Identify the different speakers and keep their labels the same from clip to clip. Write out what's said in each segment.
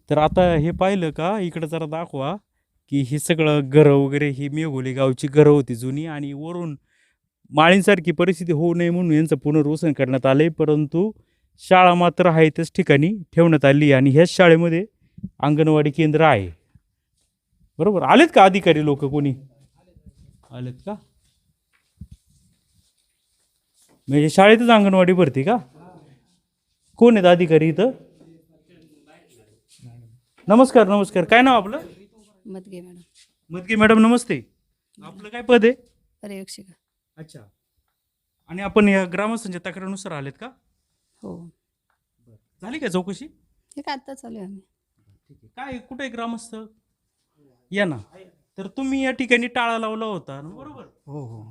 Speaker 1: तर आता हे पाहिलं का इकडं जरा दाखवा की हे सगळं घरं वगैरे ही मेघोली गावची घरं होती जुनी आणि वरून माळींसारखी परिस्थिती होऊ नये म्हणून यांचं पुनर्वसन करण्यात आले, परंतु शाळा मात्र आहे त्याच ठिकाणी ठेवण्यात आली आणि ह्याच शाळेमध्ये अंगणवाडी केंद्र आहे. बरोबर, आलेत का अधिकारी लोक कोणी आलेत का? म्हणजे शाळेतच अंगणवाडी भरते का? कोण आहेत अधिकारी इथं? नमस्कार नमस्कार, काय नाव आपलं?
Speaker 2: मदगे मॅडम.
Speaker 1: मदगे मॅडम नमस्ते. आपलं काय पद आहे?
Speaker 2: पर्यवेक्षिका.
Speaker 1: अच्छा, आणि आपण या ग्रामस्थांच्या तक्रारीनुसार आलेत का?
Speaker 2: हो,
Speaker 1: झाली का चौकशी?
Speaker 2: हे काय आत्ता चालू आहे आम्ही.
Speaker 1: ठीक आहे, काय कुठे आहे ग्रामस्थ? या ना. तर तुम्ही या ठिकाणी टाळा लावला होता ना, बरोबर?
Speaker 3: हो हो.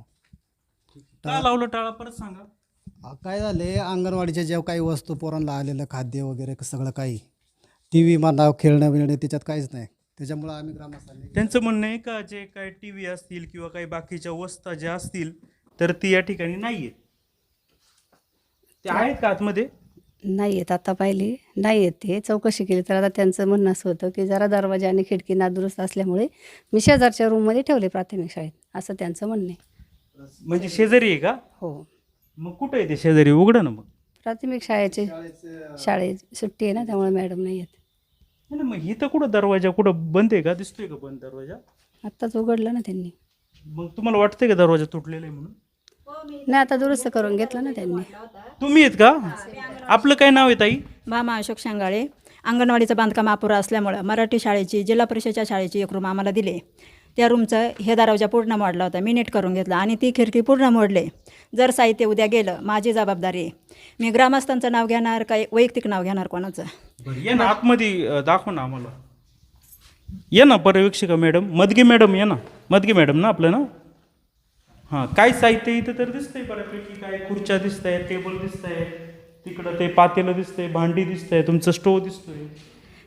Speaker 1: का लावलं टाळा परत सांगा.
Speaker 3: काय झाले, अंगणवाडीच्या ज्या काही वस्तू पोरांना आलेलं खाद्य वगैरे सगळं काही टी व्ही म्हणा खेळणं बिळणं त्याच्यात काहीच नाही, त्याच्यामुळं आम्ही ग्रामस्थांनी
Speaker 1: त्यांचं म्हणणं आहे का जे काय टी व्ही असतील किंवा काही बाकीच्या वस्ता ज्या असतील तर ती या ठिकाणी नाही आहेत. ते आहेत का आतमध्ये?
Speaker 2: नाही आहेत, आता पाहिली नाही आहेत. ते चौकशी केली तर आता त्यांचं म्हणणं असं होतं की जरा दरवाजा आणि खिडकी नादुरुस्त असल्यामुळे मी शेजारच्या रूममध्ये ठेवले प्राथमिक शाळेत, असं त्यांचं म्हणणं आहे.
Speaker 1: म्हणजे शेजारी आहे का?
Speaker 2: हो,
Speaker 1: मग कुठं आहे ते शेजारी? उघडं ना मग.
Speaker 2: प्राथमिक शाळेत सुट्टी आहे ना, त्यामुळे मॅडम नाही आहेत.
Speaker 1: नाही, मग इथं कुठं दरवाजा कुठं बंद आहे का? दिसतोय का बंद दरवाजा?
Speaker 2: आत्ताच उघडलं ना त्यांनी.
Speaker 1: मग तुम्हाला वाटतंय का दरवाजा तुटलेला आहे म्हणून?
Speaker 2: नाही, आता दुरुस्त करून घेतलं ना त्यांनी.
Speaker 1: तुम्ही आहेत का? आपलं काय नाव आहे ताई?
Speaker 4: भामा अशोक शांगाळे. अंगणवाडीचं बांधकाम अपुरं असल्यामुळं मराठी शाळेची जिल्हा परिषदेच्या शाळेची एक रूम आम्हाला दिले. त्या रूमचं हे दरवाजा पूर्ण मोडला होता, मी नीट करून घेतला आणि ती खिडकी पूर्ण मोडले. जर साहित्य उद्या गेलं माझी जबाबदारी आहे. मी ग्रामस्थांचं नाव घेणार काय वैयक्तिक नाव घेणार कोणाचं?
Speaker 1: या ना आतमध्ये दाखव ना आम्हाला. या ना पर्यवेक्षिका मॅडम, मदगे मॅडम या ना. मदगे मॅडम ना आपलं ना? हां, काय साहित्य इथं तर दिसतंय बऱ्यापैकी. काय खुर्च्या दिसत आहे, टेबल दिसत आहे, तिकडं ते पातेलं दिसतंय, भांडी दिसतंय, तुमचं स्टोव दिसतोय.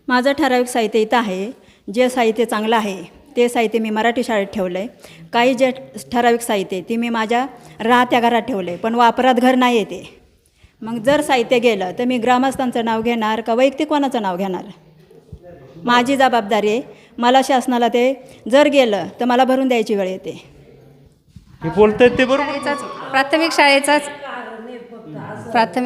Speaker 4: माझं ठराविक साहित्य इथं आहे. जे साहित्य चांगलं आहे ते साहित्य मी मराठी शाळेत ठेवलं आहे. काही जे ठराविक साहित्य ते मी माझ्या राहत्या घरात ठेवलं आहे, पण वापरात घर नाही आहे ते. मग जर साहित्य गेलं तर मी ग्रामस्थांचं नाव घेणार का वैयक्तिक कोणाचं नाव घेणार? माझी जबाबदारी आहे. मला शासनाला ते जर गेलं तर मला भरून द्यायची वेळ येते.
Speaker 1: हे बोलतायत ते बरोबर.
Speaker 2: प्राथमिक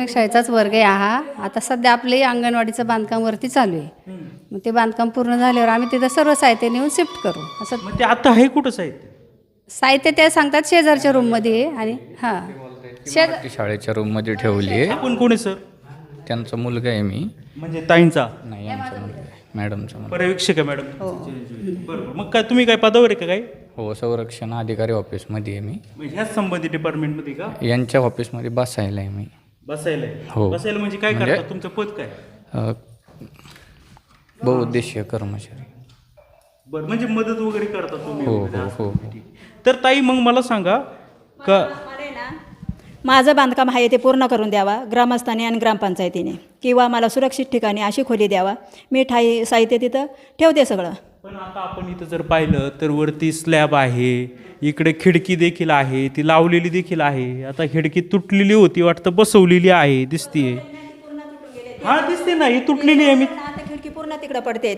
Speaker 2: शाळेचाच वर्ग आहे हा. आता सध्या आपले अंगणवाडीचं बांधकाम वरती चालू आहे. मग ते बांधकाम पूर्ण झाल्यावर आम्ही तिथं सर्व साहित्य नेऊन शिफ्ट करू. असं
Speaker 1: मग ते आता आहे कुठं साहित्य?
Speaker 2: साहित्य ते सांगतात शेजारच्या रूममध्ये आहे. आणि हां,
Speaker 5: मराठी शाळेच्या रूममध्ये ठेवली आहे.
Speaker 1: आपण कोण आहे सर?
Speaker 5: त्यांचा मुलगा आहे मी.
Speaker 1: म्हणजे ताईंचा?
Speaker 5: नाही, आमचा मुलगा आहे, मॅडमचा मुलगा.
Speaker 1: पर्यवेक्षक आहे मॅडम. बरोबर. मग काय तुम्ही काय पदावर आहे का काय?
Speaker 5: हो, संरक्षण अधिकारी ऑफिसमध्ये आहे मी.
Speaker 1: म्हणजे ह्याच संबंधित डिपार्टमेंटमध्ये का?
Speaker 5: यांच्या ऑफिसमध्ये बसायला आहे मी.
Speaker 1: बसायला?
Speaker 5: हो.
Speaker 1: बसायला म्हणजे काय
Speaker 5: म्हणजे-
Speaker 1: करता? तुमचं पद काय?
Speaker 5: बहुउद्देशीय कर्मचारी.
Speaker 1: बरं, म्हणजे मदत वगैरे करता तुम्ही?
Speaker 5: हो
Speaker 1: वगैरे
Speaker 5: हो
Speaker 1: असं?
Speaker 5: हो.
Speaker 1: ठीक. तर ताई मग मला सांगा का
Speaker 4: माझं बांधकाम आहे ते पूर्ण करून द्यावा ग्रामस्थांनी आणि ग्रामपंचायतीने, किंवा मला सुरक्षित ठिकाणी अशी खोली द्यावा. मी साहित्य तिथं ठेवते सगळं.
Speaker 1: पण आता आपण इथं जर पाहिलं तर वरती स्लॅब आहे, इकडे खिडकी देखील आहे, ती लावलेली देखील आहे. आता खिडकी तुटलेली होती वाटतं, बसवलेली आहे दिसतीये. हा दिसते ना, ही तुटलेली आहे. मी
Speaker 4: आता खिडकी पूर्ण तिकडं पडते,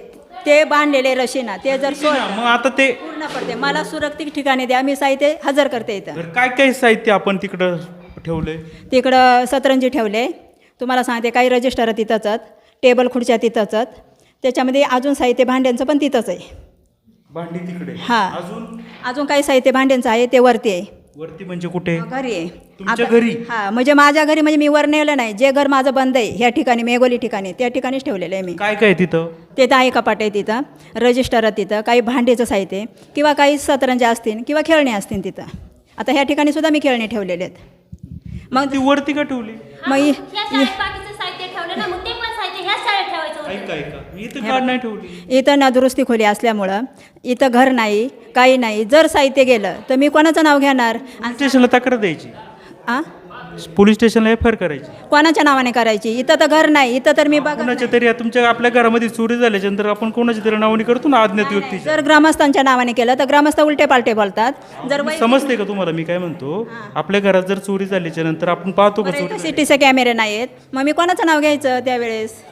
Speaker 4: ते बांधलेले रशीना ते जर
Speaker 1: मग आता ते
Speaker 4: पूर्ण पडते. मला सुरक्षित ठिकाणी द्या, मी साहित्य हजर करते इथं.
Speaker 1: तर काय काय साहित्य आपण तिकडं ठेवलंय?
Speaker 4: तिकडं सतरंजी ठेवले, तुम्हाला सांगते. काही रजिस्टर तिथंच, टेबल खुर्च्या तिथंच, त्याच्यामध्ये अजून साहित्य भांड्यांचं पण तिथंच आहे.
Speaker 1: भांडी तिकडे?
Speaker 4: हां,
Speaker 1: अजून
Speaker 4: अजून काही साहित्य भांड्यांचं आहे ते वरती आहे.
Speaker 1: वरती म्हणजे कुठे?
Speaker 4: घरी आहे.
Speaker 1: तुमच्या घरी?
Speaker 4: हां, म्हणजे माझ्या घरी, म्हणजे मी वर नेलं नाही. जे घर माझं बंद आहे ह्या ठिकाणी मेघोली ठिकाणी, त्या ठिकाणीच ठेवलेलं आहे मी.
Speaker 1: काय काय तिथं?
Speaker 4: तिथं आहे कपाट आहे, तिथं रजिस्टर तिथं, काही भांडीचं साहित्य किंवा काही सतरंजी असतील किंवा खेळणी असतील तिथं. आता ह्या ठिकाणी सुद्धा मी खेळणी ठेवलेले आहेत. मग
Speaker 1: ती वरती का ठेवली?
Speaker 4: मग
Speaker 1: ऐका ऐका, इथं का नाही ठेवली?
Speaker 4: इथं ना दुरुस्ती खोली असल्यामुळं इथं घर नाही, काही नाही. जर साहित्य गेलं तर मी कोणाचं नाव घेणार?
Speaker 1: पोलीस स्टेशनला तक्रार द्यायची?
Speaker 4: आ
Speaker 1: पोलीस स्टेशनला एफ आय आर करायची?
Speaker 4: कोणाच्या नावाने करायची? इथं तर घर नाही, इथं तर मी बघा.
Speaker 1: कोणाच्या तरी तुमच्या आपल्या घरामध्ये चोरी झाल्याच्या नंतर आपण कोणाच्या तरी नावाने करतो ना अज्ञात व्यक्ती.
Speaker 4: जर ग्रामस्थांच्या नावाने केलं तर ग्रामस्थ उलटे पालटे बोलतात. जर
Speaker 1: समजते का तुम्हाला मी काय म्हणतो? आपल्या घरात जर चोरी झाल्याच्या नंतर आपण पाहतो का चोरी?
Speaker 4: सिटीचे कॅमेरे नाही आहेत, मग मी कोणाचं नाव घ्यायचं त्यावेळेस?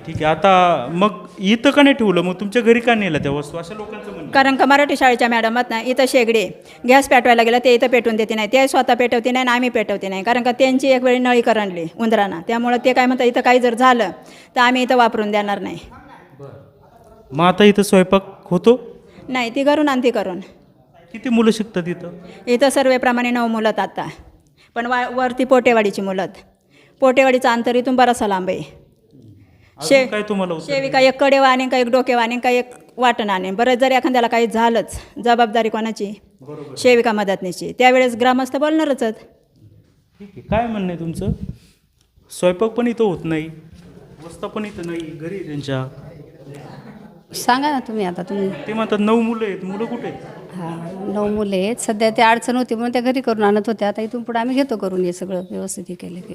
Speaker 1: ठीक आहे. आता मग इथं का नाही ठेवलं, मग तुमच्या घरी का नेलं त्या वस्तू, अशा लोकांचं म्हणणं आहे.
Speaker 4: कारण का मराठी शाळेच्या मॅडमात ना इथं शेगडी गॅस पेटवायला गेलं ते इथं पेटवून देते नाही, ते स्वतः पेटवते नाही आणि आम्ही पेटवते नाही. कारण का त्यांची एक वेळी नळी करंडली उंदरांना, त्यामुळं ते काय म्हणतात इथं काही जर झालं तर आम्ही इथं वापरून देणार नाही.
Speaker 1: मग आता इथं स्वयंपाक होतो.
Speaker 4: नाही, ती करून आणि ती करून.
Speaker 1: किती मुलं शिकतात इथं?
Speaker 4: इथं सर्वेप्रमाणे 9 मुलं आता, पण वरती पोटेवाडीची मुलं. पोटेवाडीचं अंतर इथून बराचसा लांब आहे.
Speaker 1: अजून काय तुम्हाला उत्तर?
Speaker 4: शेविका एक कडेवा आणि का एक डोकेवा आणि का एक वाटण आणि बरं जर एखाद्याला काही झालंच, जबाबदारी कोणाची? शेविका मदतनीची. त्यावेळेस ग्रामस्थ बोलणारच आहेत.
Speaker 1: ठीक आहे. काय म्हणणं आहे तुमचं? स्वयंपाक पण इथं होत नाही, वस्ता पण इथं नाही, घरी आहे त्यांच्या.
Speaker 2: सांगा ना तुम्ही. आता तुम्ही
Speaker 1: ते म्हणतात 9 मुलं आहेत. मुलं कुठे आहेत?
Speaker 2: हां 9 मुले आहेत. सध्या ते अडचण होती म्हणून त्या घरी करून आणत होत्या. आता इथून पुढे आम्ही घेतो करून हे सगळं व्यवस्थित हे केलं की.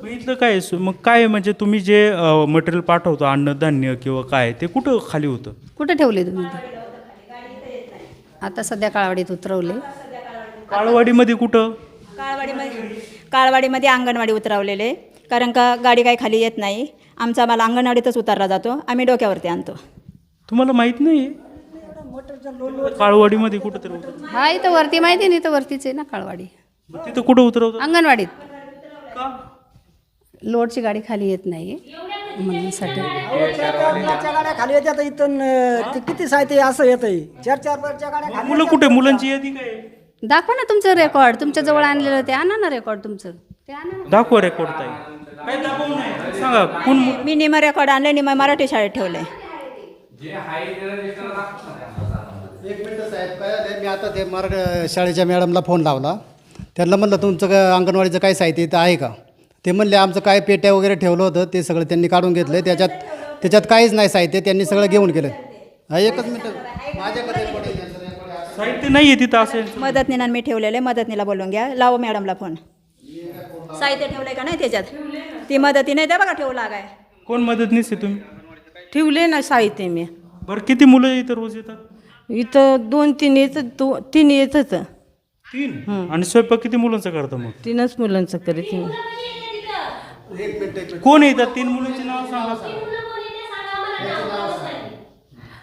Speaker 1: मग इथलं काय आहे? मग काय म्हणजे तुम्ही जे मटेरियल पाठवतो, अन्नधान्य किंवा काय, ते कुठं खाली होतं?
Speaker 2: कुठं ठेवले तुम्ही ते? आता सध्या काळवाडीत उतरवले.
Speaker 1: काळवाडीमध्ये कुठं?
Speaker 4: काळवाडीमध्ये अंगणवाडी उतरवलेले, कारण का गाडी काही खाली येत नाही. आमचा माल अंगणवाडीतच उतरला जातो, आम्ही डोक्यावरती आणतो.
Speaker 1: तुम्हाला माहीत नाही? काळवाडीमध्ये कुठं तरी उतरवतं.
Speaker 2: हा इथं वरती माहिती नाही, इथं वरतीच आहे ना काळवाडी.
Speaker 1: मग तिथं कुठं उतरवतं?
Speaker 2: अंगणवाडीत.
Speaker 1: का?
Speaker 2: लोडची गाडी खाली येत नाही म्हणण्यासाठी.
Speaker 6: गाड्या खाली येतात इथून ते किती साहित्य असं येतंय 4-4 वरच्या गाड्या खाली.
Speaker 1: मुलं कुठे? मुलांची यादी काय आहे?
Speaker 2: दाखवा ना तुमचं रेकॉर्ड, तुमच्या जवळ आणलेलं ते आणा ना रेकॉर्ड तुमचं, ते आणा ना.
Speaker 1: दाखवा रेकॉर्ड ताई. काय दाखवू नाही सांगा. कोण मुलं?
Speaker 4: मी निम रेकॉर्ड आणले, निम मराठी शाळेत ठेवलंय.
Speaker 3: एक मिनटं साहेब, काय झालं, मी आता ते मराठी शाळेच्या मॅडमला फोन लावला. त्यांना म्हणलं तुमचं काय अंगणवाडीचं काय साहित्य इथं आहे का? ते म्हणले आमचं काय पेट्या वगैरे ठेवलं होतं ते सगळं त्यांनी काढून घेतलं. त्याच्यात काहीच नाही साहित्य, त्यांनी सगळं घेऊन गेलं. हा एकच मिनटं, माझ्याकडे
Speaker 1: साहित्य नाही आहे तिथं असेल.
Speaker 4: मदतनीनं मी ठेवलेले, मदतनीला बोलून घ्या, लावा मॅडमला फोन. साहित्य ठेवलंय का नाही त्याच्यात? ती मदती नाही, त्या बघा ठेवला काय.
Speaker 1: कोण मदतनीस आहे तुम्ही?
Speaker 7: ठेवले ना साहित्य मी.
Speaker 1: बरं किती मुलं इथं रोज येतात?
Speaker 7: इथं 2-3 येतात, 3 येतात.
Speaker 1: 3? आणि स्वयंपाक किती मुलांचा करता मग?
Speaker 7: 3च मुलांचं करीत मी.
Speaker 1: कोण येतात? 3 मुलांची नाव सांगा.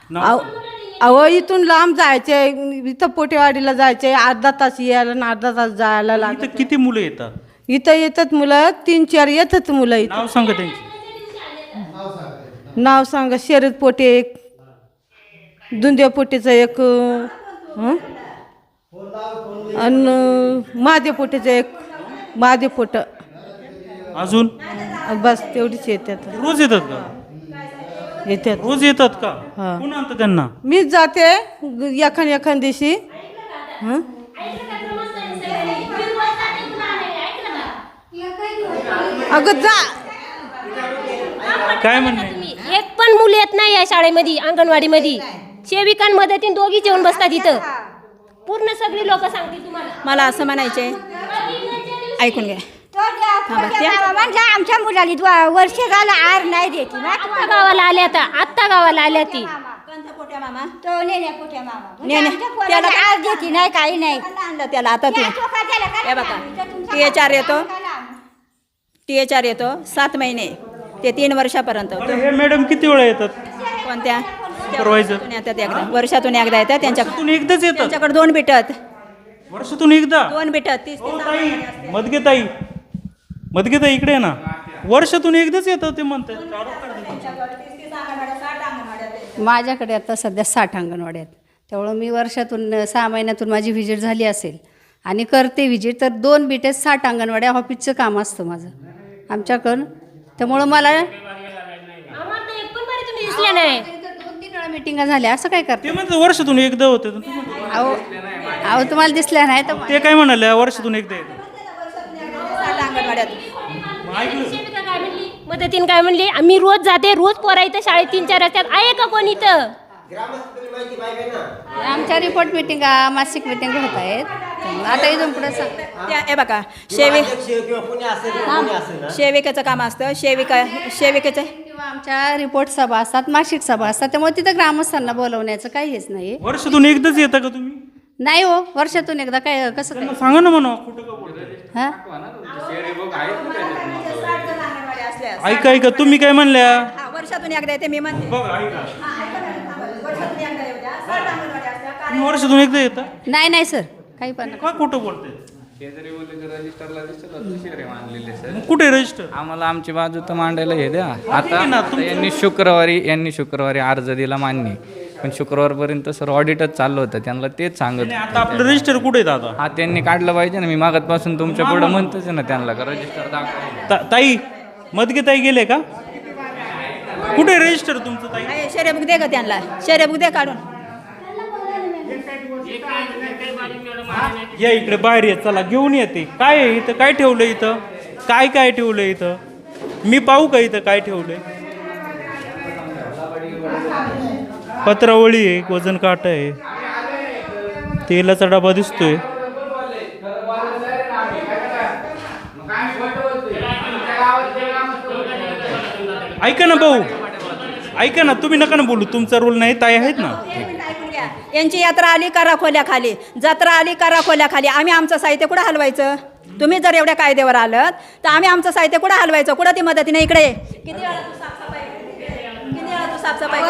Speaker 1: नाव?
Speaker 7: अहो इथून लांब जायचे, इथं पोटेवाडीला जायचे, अर्धा तास यायला आणि अर्धा तास जायला
Speaker 1: इथं
Speaker 7: लागत.
Speaker 1: किती मुलं येतात?
Speaker 7: इथं येतात मुलं 3-4 येतात मुलं इथं.
Speaker 1: नाव सांगा त्यांची.
Speaker 7: नाव सांगा. शरद पोटे एक, दुंद्या पोटेचं एक, आणि महादेव पोटेचं एक, महादेव पोट.
Speaker 1: अजून?
Speaker 7: बस तेवढीच येतात.
Speaker 1: रोज येतात का?
Speaker 7: येतात.
Speaker 1: रोज येतात का?
Speaker 7: हा.
Speaker 1: कोण आणतं त्यांना?
Speaker 7: मीच जाते एखाद दिवशी. हं? अगं जा.
Speaker 1: काय म्हणणे?
Speaker 8: एक पण मुलं येत नाही या शाळेमध्ये, अंगणवाडीमध्ये. सेविकांमध्ये दोघीच येऊन बसतात इथं. पूर्ण सगळी लोक सांगतील तुम्हाला.
Speaker 4: मला असं म्हणायचे, ऐकून घ्या.
Speaker 9: आमच्या मुलाला वर्ष झालं आर नाही देते.
Speaker 8: आत्ता गावाला आल्या, आत्ता गावाला आल्या ती.
Speaker 9: तो नेण्या पोट्या मामा
Speaker 4: नेण्या.
Speaker 9: त्याला आर देते नाही, काही नाही.
Speaker 4: आणलं त्याला आता तू हे बघा, THR येतो, THR येतो 7 महिने ते 3 वर्षापर्यंत.
Speaker 1: बरं, हे मॅडम किती वेळा येतात?
Speaker 4: कोणत्या?
Speaker 1: सुपरवायझर
Speaker 4: येतात एकदा, वर्षातून एकदा येतात.
Speaker 1: वर्षातून एकदाच येतात?
Speaker 4: त्यांच्याकडे 2 बिटत,
Speaker 1: वर्षातून एकदा?
Speaker 4: 2 बिटत. 30
Speaker 1: हो ताई, मदगे ताई इकडे आहे ना. वर्षातून एकदाच येतात ते म्हणतात.
Speaker 2: माझ्याकडे आता सध्या 60 अंगणवाड्या आहेत. त्यामुळं मी वर्षातून 6 महिन्यातून माझी व्हिजिट झाली असेल आणि करते व्हिजिट, तर 2 बिटे 60 अंगणवाड्या ऑफिसचं काम असतं माझं आमच्याकडं. त्यामुळं मला
Speaker 8: आम्हाला तर एक पण बारी तुम्ही दिसले नाही.
Speaker 2: 2-3 वेळा मिटिंगा झाल्या. असं काय करते?
Speaker 1: ते म्हणतात वर्षातून एकदा होते.
Speaker 2: अहो तुम्हाला दिसल्या नाही तर
Speaker 1: ते काय म्हणाले वर्षातून एकदा येतात?
Speaker 4: अंगणवाड्यात
Speaker 8: सेविका काय म्हणली, मदतीन काय म्हणली, आम्ही रोज जाते, रोज पोरा इथं शाळेत 3-4 रस्त्यात आहे का कोण इथं?
Speaker 2: आमच्या रिपोर्ट मिटिंगा, मासिक मिटिंग होत आहेत. आता इथून पुढे
Speaker 4: त्या हे बघा, सेविकेचं काम असतं. सेविकेचं
Speaker 2: किंवा आमच्या रिपोर्ट सभा असतात, मासिक सभा असतात. त्यामुळे तिथं ग्रामस्थांना बोलवण्याचं काही हेच नाही.
Speaker 1: वर्षातून एकदाच येता का तुम्ही?
Speaker 2: नाही हो, वर्षातून एकदा काय कसं काय?
Speaker 1: सांगा ना म्हणा. कुठं का बोलताय?
Speaker 2: हां
Speaker 1: ऐका तुम्ही काय म्हणल्या?
Speaker 4: वर्षातून एकदा येते मी म्हणते.
Speaker 1: बघा ऐका,
Speaker 4: हा, ऐका मॅडम, थांबा. वर्षातून एकदा येऊ द्या. 7 अंगणवाड्या असत्या.
Speaker 1: तुम्ही वर्षातून एकदा येता
Speaker 2: नाही नाही सर काही पण
Speaker 1: का खोटं बोलते?
Speaker 5: शेजारी बोलले रजिस्टरला दुसरे मानलेले सर.
Speaker 1: मग कुठे रजिस्टर?
Speaker 5: आम्हाला आमची बाजू तर मांडायला हे द्या.
Speaker 1: आहे
Speaker 5: आता
Speaker 1: ना,
Speaker 5: आता यांनी शुक्रवारी अर्ज दिला मान्य, पण शुक्रवारपर्यंत सर ऑडिटच चाललं होतं, त्यांना तेच सांगत
Speaker 1: नाही, आता आपलं रजिस्टर कुठे आहे दादा?
Speaker 5: हा त्यांनी काढलं पाहिजे ना. मी मागतपासून तुमच्या पुढं म्हणतोच ना त्यांना का रजिस्टर दाखवा.
Speaker 1: ताई मदगे ताई गेले का? कुठे रजिस्टर तुमचं ताई?
Speaker 4: आहे, शर्यबुक दे का त्यांना, शर्यबुक दे काढून.
Speaker 1: या इकडे बाहेर येत, चला घेऊन येते. काय आहे इथं? काय ठेवलं इथं? काय काय ठेवलं इथं? मी पाहू का इथं काय ठेवलंय? पत्रावळी आहे, वजन काटा आहे, तेलाचा डबा दिसतोय. ऐका ना भाऊ, ऐका ना, तुम्ही नका ना बोलू, तुमचा रोल नाही. ताई आहेत ना.
Speaker 4: ऐकून घ्या. यांची यात्रा आली करा खोल्याखाली, जत्रा आली करा खोल्याखाली. आम्ही आमचं साहित्य कुठं हलवायचं? तुम्ही जर एवढ्या कायद्यावर आलं तर आम्ही आमचं साहित्य कुठं हलवायचं? कुठं ती मदतीने इकडे ये. किती वेळा तू साफसफाई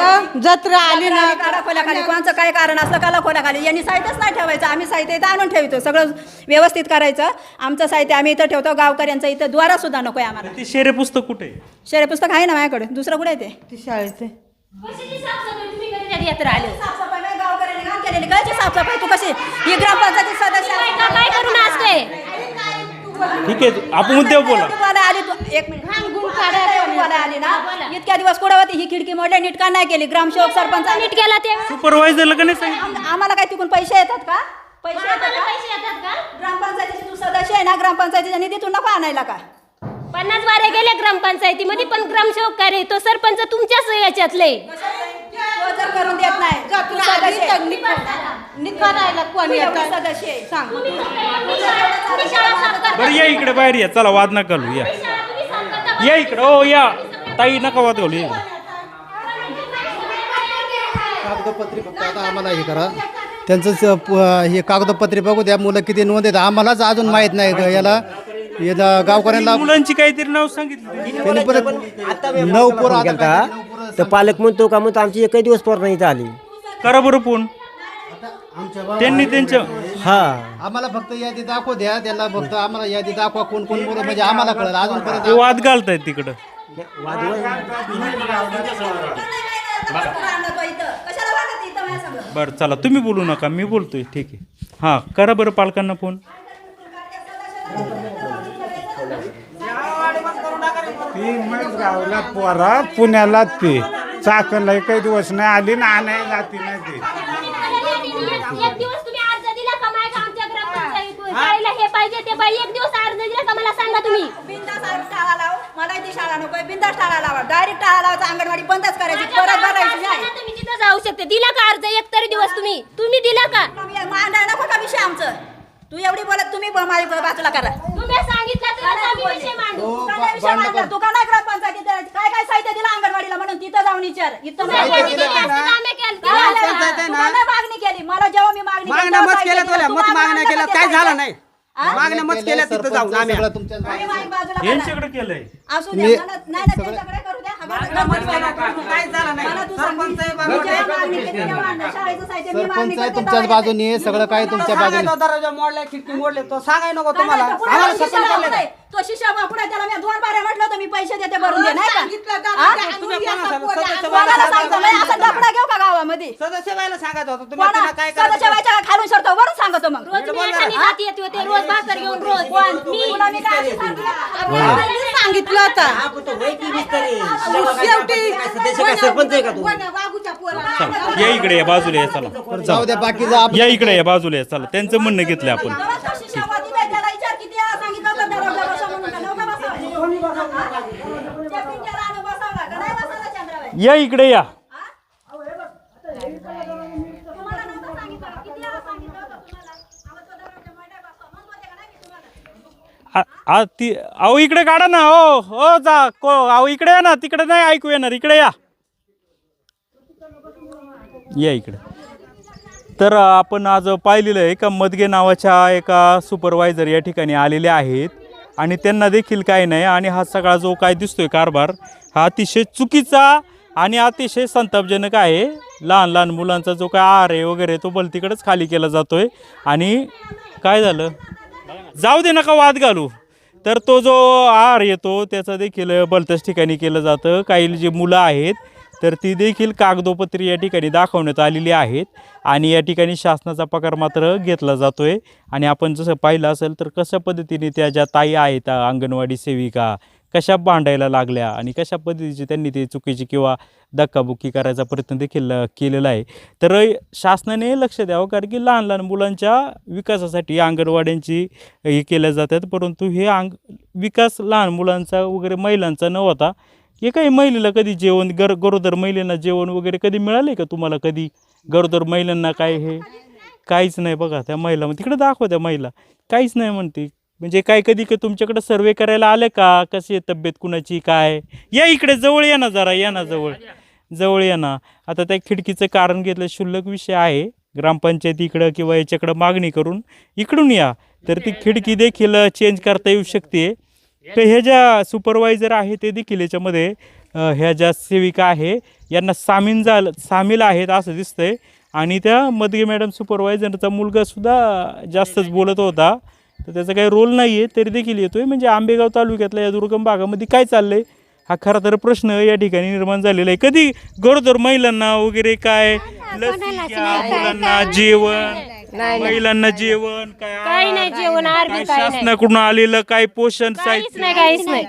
Speaker 7: जत्रा आली ना
Speaker 4: करा खोल्याखाली. कोणाचं काय कारण असलं कला खोल्याखाली. यांनी साहित्यच नाही ठेवायचं. आम्ही साहित्य इथं आणून ठेवतो, सगळं व्यवस्थित करायचं. आमचं साहित्य आम्ही इथं ठेवतो. गावकऱ्यांचं इथं द्वारा सुद्धा नको आहे आम्हाला.
Speaker 1: ते शेरे पुस्तक कुठे आहे?
Speaker 4: शर्य पुस्तक आहे ना माझ्याकडे, दुसरं कुठे आहे ते?
Speaker 7: शाळेचे
Speaker 8: कशाची साफसफाई तुम्ही कधी यात्रा आले?
Speaker 4: साफसफाई नाही, गावकऱ्यांनी घाण केलेली. कायची साफसफाई? तू कशी ही ग्रामपंचायत सदस्य
Speaker 8: बायका काय करून असते?
Speaker 1: ठीक आहे, आपण मुद्द्यावर बोला.
Speaker 4: आली तू एक मिनिट आली ना. इतक्या दिवस कुठं होती ही खिडकी मोडल्या, नीट का नाही केली? ग्रामसेवक सरपंच
Speaker 8: नीट केला ते
Speaker 1: सुपरवायझरला का नाही सांगितलं?
Speaker 4: आम्हाला काय तिकून पैसे येतात का? पैसे येतात
Speaker 8: आम्हाला
Speaker 4: का?
Speaker 8: पैसे येतात का?
Speaker 4: ग्रामपंचायतीचे तू सदस्य आहे ना, ग्रामपंचायतीच्या निधीतून नको आणायला का?
Speaker 8: 50 वारे गेले ग्रामपंचायतीमध्ये, पण ग्रामसेवक काय रे? तो सरपंच तुमच्याच याच्यातले.
Speaker 4: तो जर करून देत नाही तू सदस्य आहे.
Speaker 7: निघायला कोण
Speaker 4: तू एवढी
Speaker 7: येतं?
Speaker 4: सदस्य आहे. सांग.
Speaker 8: तुम्ही शाळा साफ करता.
Speaker 1: बरं या इकडे बाहेर या, चला वाद नका घालू. या
Speaker 8: शाळा तुम्ही साफ करता.
Speaker 1: या इकडे. हो या ताई, नका वाद घालू. या.
Speaker 3: कागदपत्री फक्त आता आम्हाला हे करा, त्यांचं हे कागदपत्री बघू द्या. मुलं किती नोंद आहेत आम्हालाच अजून माहीत नाही ग. याला गावकऱ्यांना
Speaker 1: मुलांची काहीतरी नाव सांगितली.
Speaker 3: त्यांनी परत 9 पोरं
Speaker 6: गेलता तर पालक म्हणतो का म्हणतो आमची एकही दिवस पोर नाही इथं आली.
Speaker 1: करा बरं फोन. त्यांनी त्यांच्या
Speaker 6: हा
Speaker 3: आम्हाला फक्त यादी दाखवू द्या. त्यांना फक्त आम्हाला यादी दाखवा कोण कोण मुलं, म्हणजे आम्हाला कळलं. अजूनपर्यंत
Speaker 1: ते वाद घालतायत तिकडं.
Speaker 4: कशाला वागत इथं माझ्या सगळं?
Speaker 1: बरं चला, तुम्ही बोलू नका, मी बोलतोय. ठीक आहे. हां करा बरं पालकांना फोन.
Speaker 10: गावला पोरा पुण्याला ते चाकणला काही दिवस नाही आली ना, आणायला जाती नाही ते.
Speaker 8: एक दिवस तुम्ही अर्ज दिला का माय का आमच्या ग्रामपंचायतीत? शाळेला हे पाहिजे ते पाहिजे. एक दिवस अर्ज दिला का मला सांगा तुम्ही.
Speaker 4: बिंदास शाळा लाव. मला इथे शाळा नकोय. बिंदास शाळा लावा. डायरेक्ट शाळा लावायचं. अंगणवाडी बंदच करायची. परत भरायची नाही.
Speaker 8: तुम्ही तिथं जाऊ शकते. दिला का अर्ज एक तरी दिवस? तुम्ही दिला का?
Speaker 4: मांडाय नको का विषय आमचं? तू एवढी बोलत, तुम्ही माझ्या बाजूला करा.
Speaker 8: तुम्ही सांगितलं तर आम्ही विषय मांडू.
Speaker 4: तू का नाही विषय मांडला? तू का नाही ग्रामपंचायतीत काय काय साहित्य दिलं अंगणवाडीला म्हणून तिथं जाऊन विचार. इथं
Speaker 8: तुम्ही
Speaker 4: नाही
Speaker 8: दिली असती तर आम्ही केलं.
Speaker 4: तू का नाही मागणी केली? मला जेव्हा मी मागणी केली तेव्हा साहित्य दिलं. तू मागण्या केल्या काय झालं नाही?
Speaker 6: मागण्या मत केल्या तिथं जाऊन आम्ही
Speaker 3: सगळं तुमच्या
Speaker 4: आम्ही माझ्या बाजूला करा.
Speaker 1: यांच्याकडे केलंय.
Speaker 4: असू द्या. नाही ना त्यांच्याकडे करू द्या. काय झालं नाही? मला तू सांग. मी जेव्हा मागणी केली तेव्हा आणलं. शाळेचं साहित्य मी मागणी
Speaker 3: सरपंच आहे
Speaker 4: करते
Speaker 3: तुमच्याच
Speaker 4: तेव्हा
Speaker 3: बाजूने, सगळं काय तुमच्या बाजूने.
Speaker 6: दरवाजा मोडले, खिडकी मोडले, तो सांगाय नको
Speaker 4: काय
Speaker 6: तुम्हाला.
Speaker 4: नाही, पुढे
Speaker 6: आम्हाला
Speaker 4: शिष्या
Speaker 6: सस्पेंड केलं.
Speaker 4: बापुडे. तो शिष्या बापुडे, त्याला मी 2 बाऱ्या म्हटलं होतं मी पैसे देते भरून दे, नाही का? हा?
Speaker 6: तुम्ही कोणाला सदस्य
Speaker 4: कोणाला
Speaker 6: व्हायला
Speaker 4: सांगतो? नाही, असं डफडा घेऊ का गावामध्ये?
Speaker 6: सदस्य व्हायला सांगत होतो तुम्ही.
Speaker 4: कोणा-
Speaker 6: त्यांना काय करायचं?
Speaker 4: सदस्य व्हायच्या खालून सरतो वरून सांगतो मग.
Speaker 8: रोज मी एकाने जाती येते होते. रोज भाकर घेऊन रोज.
Speaker 4: तुला मी काय अशी सांगितलं?
Speaker 7: सांगितलं होतं.
Speaker 6: सरपंच आहे का तू?
Speaker 1: चला या इकडे या, बाजूला या. चला
Speaker 3: जाऊ द्या बाकीचं
Speaker 1: या इकडे या, बाजूला या. चला त्यांचं म्हणणं घेतलंय आपण.
Speaker 4: तो शिष्यावादी नाही, त्याला विचार किती वेळा सांगितलं होतं दरवाजा बसव म्हणून. का नव्हता बसवायचं? हा? चेकिंग केला आणि बसवला. का नाही बसवला चंद्राबाई?
Speaker 1: या इकडे या.
Speaker 4: तुम्हाला नव्हतं सांगितलं का? किती वेळा सांगितलं होतं तुम्हाला? अहो, तो दरवाजा नाही बसवा. म्हणून होते का नाही मी तुम्हाला?
Speaker 1: ती अहो इकडे काढा ना. हो हो जा अहो इकडे या ना. तिकडे नाही ऐकू येणार. इकडे या. या इकडे. तर आपण आज पाहिलेलं आहे का मदगे नावाच्या एका सुपरवायझर या ठिकाणी आलेले आहेत आणि त्यांना देखील काय नाही. आणि हा सगळा जो काय दिसतोय कारभार हा अतिशय चुकीचा आणि अतिशय संतापजनक आहे. लहान लहान मुलांचा जो काय आहार आहे वगैरे तो भलतीकडेच खाली केला जातोय. आणि काय झालं जाऊ दे नका वाद घालू, तर तो जो आहार येतो त्याचा देखील भलत्याच ठिकाणी केलं जातं. काही जी मुलं आहेत तर ती देखील कागदोपत्री या ठिकाणी दाखवण्यात आलेली आहेत. आणि या ठिकाणी शासनाचा पगार मात्र घेतला जातो आहे. आणि आपण जसं पाहिलं असेल तर कशा पद्धतीने त्या ज्या ताई आहेत अंगणवाडी सेविका कशा भांडायला लागल्या आणि कशा पद्धतीची त्यांनी ते चुकीची किंवा धक्काबुक्की करायचा प्रयत्न देखील केलेला आहे. तर शासनाने लक्ष द्यावं, कारण की लहान लहान मुलांच्या विकासासाठी अंगणवाड्यांची हे केल्या जातात. परंतु हे विकास लहान मुलांचा वगैरे महिलांचा न होता हे काही महिलेला कधी जेवण गरोदर महिलांना जेवण वगैरे कधी मिळाले का तुम्हाला? कधी गरोदर महिलांना काय हे काहीच नाही. बघा त्या महिला तिकडे दाखवा, त्या महिला काहीच नाही म्हणते. म्हणजे काय कधी तुमच्याकडे सर्वे करायला आलं का? कशी आहे तब्येत कुणाची काय? या इकडे जवळ या ना, जरा या ना, जवळ या ना. आता त्या खिडकीचं कारण घेतलं, क्षुल्लक विषय आहे. ग्रामपंचायतीकडं किंवा याच्याकडं मागणी करून इकडून या तर ती खिडकी देखील चेंज करता येऊ शकते. तर ह्या ज्या सुपरवायझर आहे ते देखील याच्यामध्ये ह्या ज्या सेविका आहे यांना सामील आहेत असं दिसतंय. आणि त्या मदगे मॅडम सुपरवायझरचा मुलगासुद्धा जास्तच बोलत होता, तर त्याचा काही रोल नाही आहे तरी देखील येतोय. म्हणजे आंबेगाव तालुक्यातल्या या दुर्गम भागामध्ये काय चाललं आहे हा खरा तर प्रश्न या ठिकाणी निर्माण झालेला आहे. कधी गरोदर महिलांना वगैरे काय लसी घ्या, मुलांना जेवण, महिलांना जेवण
Speaker 8: काही नाही, जेवण
Speaker 1: काय शासनाकडून आलेलं काय पोषण
Speaker 8: काहीच नाही.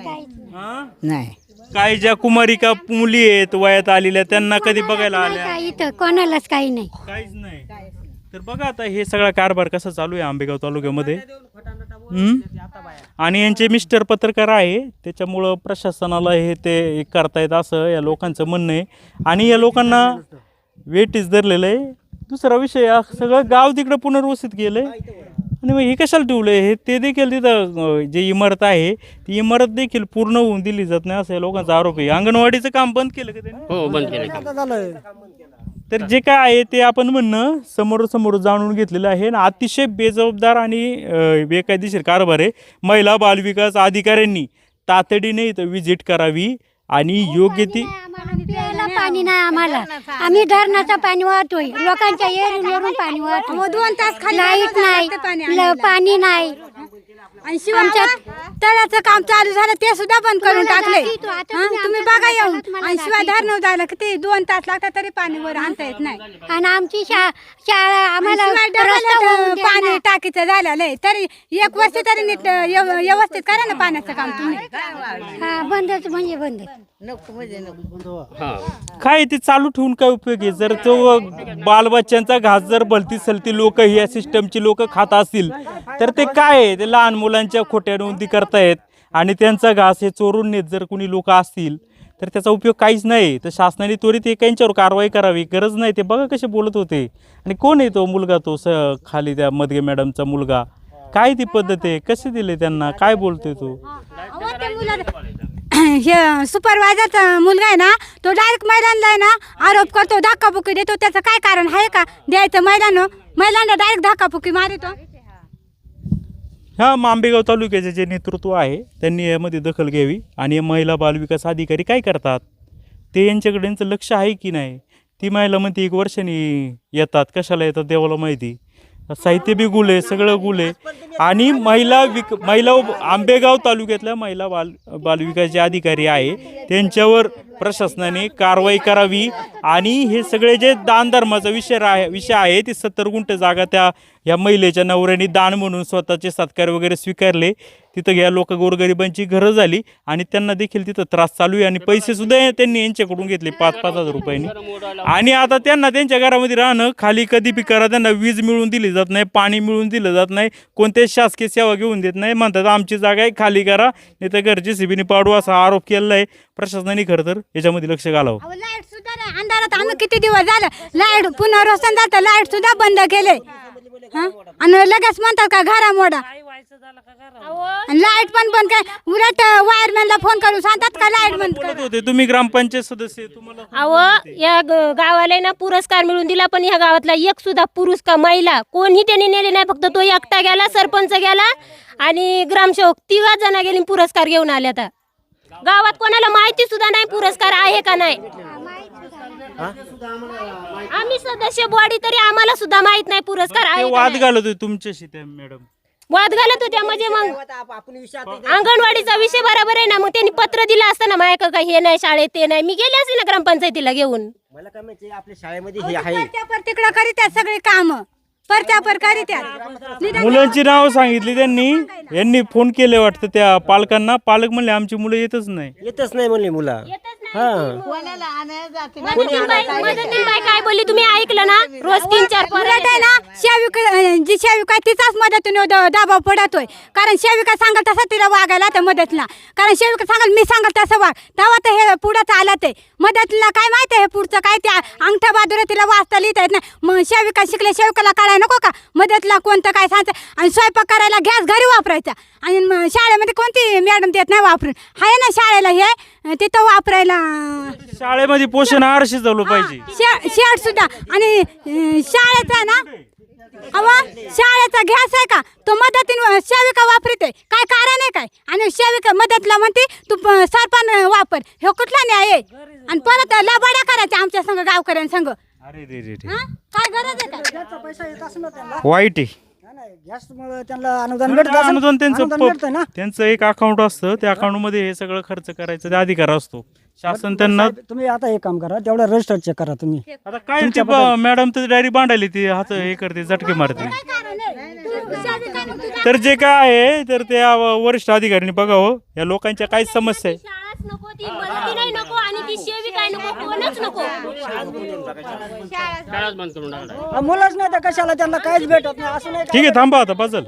Speaker 6: नाही
Speaker 1: काय ज्या कुमारिका मुली आहेत वयात आलेल्या त्यांना कधी बघायला आल्या?
Speaker 9: इथं कोणालाच काही नाही.
Speaker 1: काहीच नाही. तर बघा आता हे सगळा कारभार कसा चालू आहे आंबेगाव तालुक्यामध्ये. आणि यांचे मिस्टर पत्रकार आहे, त्याच्यामुळं प्रशासनाला हे ते करतायत असं या लोकांचं म्हणणं आहे. आणि या लोकांना वेटीच धरलेलं आहे. दुसरा विषय सगळं गाव तिकडं पुनर्वसित केलं आहे. आणि मग हे कशाला ठेवलं आहे? हे ते देखील तिथं जे इमारत आहे ती इमारत देखील पूर्ण होऊन दिली जात नाही असं या लोकांचा आरोप आहे. अंगणवाडीचं काम बंद केलं का त्यांनी?
Speaker 11: हो, बंद केलं.
Speaker 1: तर जे काय आहे ते आपण म्हणणं समोर जाणून घेतलेलं आहे. आणि अतिशय बेजबाबदार आणि बेकायदेशीर कारभार आहे. महिला बालविकास अधिकाऱ्यांनी तातडीने इथं व्हिजिट करावी आणि योग्य ती
Speaker 9: प्यायला पाणी नाही आम्हाला. आम्ही धरणाचं पाणी वाहतोय, लोकांच्या एरीवरून पाणी वाहतोय. 2 तास लाईट नाही, पाणी नाही.
Speaker 7: आमच्या तळ्याचं काम चालू झालं ते सुद्धा बंद करून टाकले. तुम्ही बघा येऊन. आणि शिवाय धरणं जायला किती 2 तास लागतात तरी पाणी वर आणता येत नाही.
Speaker 9: आणि आमची शाळा आम्हाला
Speaker 7: पाणी टाकीचं झालेलं आहे तरी 1 वर्ष तरी नीट व्यवस्थित करा ना पाण्याचं काम तुम्ही.
Speaker 9: हा बंदच म्हणजे बंद.
Speaker 1: काय ते चालू ठेवून काय उपयोग आहे? जर तो बालबच्च्यांचा घास जर भलती सलती लोक या सिस्टमची लोक खात असतील तर ते काय आहे? ते लहान मुलांच्या खोट्या नोंदी करतायत आणि त्यांचा घास हे चोरून नेत जर कोणी लोक असतील तर त्याचा उपयोग काहीच नाही. तर शासनाने त्वरित एकांच्यावर कारवाई करावी. गरज नाही. ते बघा कसे बोलत होते. आणि कोण आहे तो मुलगा, तो खाली त्या मदगे मॅडमचा मुलगा? काय ती पद्धत आहे? कसे दिले त्यांना? काय बोलतोय तो?
Speaker 7: हे सुपरवायझरचा मुलगा आहे ना, तो डायरेक्ट महिलांना आहे ना आरोप करतो, धक्काबुक्की देतो. त्याचं काय कारण आहे का द्यायचं? महिलांना डायरेक्ट धक्काबुक्की मारतो.
Speaker 1: ह्या आंबेगाव तालुक्याचे जे नेतृत्व आहे त्यांनी यामध्ये दखल घ्यावी. आणि महिला बालविकास अधिकारी काय करतात ते यांच्याकडे यांचं लक्ष आहे की नाही? ती महिला म्हणते 1 वर्षांनी येतात, कशाला येतात देवाला माहिती. साहित्य बी गुले, सगळं गुले. आणि महिला आंबेगाव तालुक्यातल्या महिला बालविकास जे अधिकारी आहे त्यांच्यावर प्रशासनाने कारवाई करावी. आणि हे सगळे जे दानधर्माचा विषय आहे ते 70 गुंठ जागा त्या या महिलेच्या नवऱ्याने दान म्हणून स्वतःचे सत्कार वगैरे स्वीकारले. तिथं या लोक गोरगरिबांची घरं झाली आणि त्यांना देखील तिथं त्रास चालू आहे. आणि पैसेसुद्धा त्यांनी यांच्याकडून घेतले 5-5 हजार रुपयांनी. आणि आता त्यांना त्यांच्या घरामध्ये राहणं खाली कधी बी करा, त्यांना वीज मिळून दिली जात नाही, पाणी मिळून दिलं जात नाही, कोणत्याही शासकीय सेवा घेऊन देत नाही. म्हणतात आमची जागा आहे खाली करा, नाही तर घरची JCBने पाडू असा आरोप केलेला आहे. प्रशासनाने खरं तर याच्यामध्ये लक्ष घालावं.
Speaker 7: लाईट सुद्धा नाही. अंधारात आम्ही किती दिवस झालं लाईट पुनर्वसन जातं, लाईट सुद्धा बंद केले. आणि लगेच म्हणतात का घरा मोडा. लाईट पण बंद काय उलट वायरमॅनला फोन करून सांगतात का लाईट बंद
Speaker 1: बोलत होते तुम्ही ग्रामपंचायत सदस्य तुम्हाला
Speaker 8: अहो या गावाला ना पुरस्कार मिळून दिला, पण ह्या गावातला एक सुद्धा पुरुष का महिला कोणी त्यांनी नेले नाही. फक्त तो एकटा गेला, सरपंच गेला आणि ग्रामसेवक 3 जण गेली पुरस्कार घेऊन आले. आता गावात कोणाला माहिती सुद्धा नाही पुरस्कार आहे का नाही. आम्ही सदस्य बॉडी तरी आम्हाला सुद्धा माहित नाही पुरस्कार
Speaker 1: ते
Speaker 8: आहे का
Speaker 1: वाद
Speaker 8: नाही.
Speaker 1: घालत होते तुमच्याशी त्या मॅडम.
Speaker 8: वाद घालत होत्या म्हणजे मग अंगणवाडीचा विषय बरोबर आहे ना. मग त्यांनी पत्र दिलं असतं ना माझ्या का हे नाही शाळेत ते नाही, मी गेले असेल ना ग्रामपंचायतीला घेऊन.
Speaker 6: मला काय माहिती आपल्या शाळेमध्ये हे आहे
Speaker 7: परत्यापर तिकडं करीत्यात सगळे काम, परत्यापर करीत्यात.
Speaker 1: मुलांची नाव सांगितली त्यांनी. यांनी फोन केले वाटतं त्या पालकांना. पालक म्हणले आमची मुलं येतच नाही.
Speaker 6: येतच नाही म्हणले मुलं.
Speaker 8: मदतीन बाई काय बोलली तुम्ही ऐकलं ना. रोज 3-4
Speaker 7: उलट आहे ना जी सेविका आहे तिचाच मदतीने दबाव पडतोय. कारण सेविका सांगाल तसं तिला वागायला तर मदतला. कारण सेविका सांगाल मी सांगाल तसं वाग, तेव्हा तर हे पुढं चालत आहे. मदतला काय माहिती आहे हे पुढचं काय ते अंगठा बाजूला तिला वाचता लिहिता येत नाही. मग सेविका शिकले सेविकाला कळायला नको का मदतला कोणतं काय सांगतं. आणि स्वयंपाक करायला गॅस घरी वापरायचा आणि शाळेमध्ये कोणती मॅडम देत नाही वापरून. आहे ना शाळेला हे तिथं वापरायला
Speaker 1: शाळेमध्ये पोषण आहार शिजवलं पाहिजे.
Speaker 7: शेड सुद्धा. आणि शाळेचा ना शाळेचा गॅस आहे का तो मदतीने सेविका वापरते. काय कारण आहे काय. आणि सेविका मदतला म्हणते तू सरपण वापर. हे कुठला न्याय आहे. आणि परत लबाड्या करायच्या आमच्या संघ गावकऱ्यांसंघ.
Speaker 1: अरे रे रे रे.
Speaker 7: काय गरज आहे का.
Speaker 6: पैसा येत असं ना त्यांना
Speaker 1: वाईट आहे.
Speaker 6: गॅसमुळे त्यांना अनुदान भेटत असेल.
Speaker 1: अनुदान
Speaker 6: अनुदान भेटतं ना.
Speaker 1: त्यांचं एक अकाउंट असतं. त्या अकाउंट मध्ये हे सगळं खर्च करायचा ते अधिकार असतो. शासन त्यांना.
Speaker 6: तुम्ही आता एक काम करा तेवढं रजिस्टर चेक करा तुम्ही.
Speaker 1: आता काय ते मॅडम तर डायरी बांधायली ती हात हे करते झटके मारते. तर जे काय आहे तर त्या वरिष्ठ अधिकाऱ्यांनी बघावं या लोकांच्या काय समस्या आहे.
Speaker 8: शाळाच नको, ती मदती नाही नको आणि ती सेविका नको, कोणच नको.
Speaker 6: मुलंच नाही तर कशाला त्यांना काहीच भेटत नाही असं नाही.
Speaker 1: ठीक आहे थांबा आता बदल.